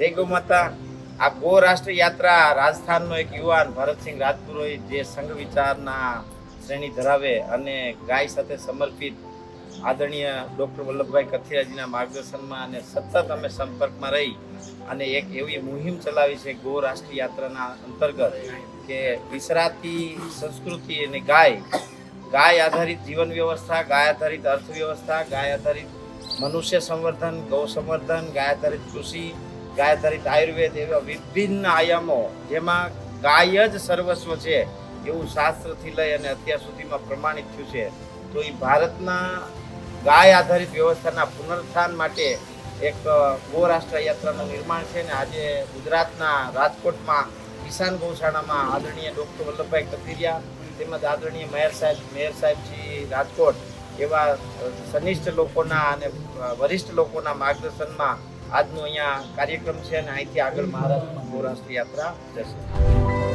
જય ગૌ માતા. આ ગો રાષ્ટ્ર યાત્રા રાજસ્થાનનો એક યુવાન ભરતસિંહ રાજપુરોહિત જે સંઘ વિચારના શ્રેણી ધરાવે અને ગાય સાથે સમર્પિત આદરણીય ડૉક્ટર વલ્લભભાઈ કથિરાજીના માર્ગદર્શનમાં અને સતત અમે સંપર્કમાં રહી અને એક એવી મુહિમ ચલાવી છે ગો રાષ્ટ્ર યાત્રાના અંતર્ગત કે વિસરાતી સંસ્કૃતિ અને ગાય આધારિત જીવન વ્યવસ્થા, ગાય આધારિત અર્થવ્યવસ્થા, ગાય આધારિત મનુષ્ય સંવર્ધન, ગૌ સંવર્ધન, ગાય આધારિત કૃષિ, ગાય આધારિત આયુર્વેદ એવા વિભિન્ન આયામો જેમાં ગાય જ સર્વસ્વ છે એવું શાસ્ત્રથી લઈ અને અત્યાર સુધીમાં પ્રમાણિત થયું છે. તો એ ભારતના ગાય આધારિત વ્યવસ્થાના પુનરુત્થાન માટે એક ગો રાષ્ટ્ર યાત્રાનું નિર્માણ છે ને આજે ગુજરાતના રાજકોટમાં કિસાન ગૌશાળામાં આદરણીય ડૉક્ટર વલ્લભભાઈ કથિરિયા તેમજ આદરણીય મેયર સાહેબજી રાજકોટ એવા સનિષ્ઠ લોકોના અને વરિષ્ઠ લોકોના માર્ગદર્શનમાં આજનો અહીંયા કાર્યક્રમ છે અને અહીંથી આગળ મહારાષ્ટ્રમાં ગો રાષ્ટ્ર યાત્રા જશે.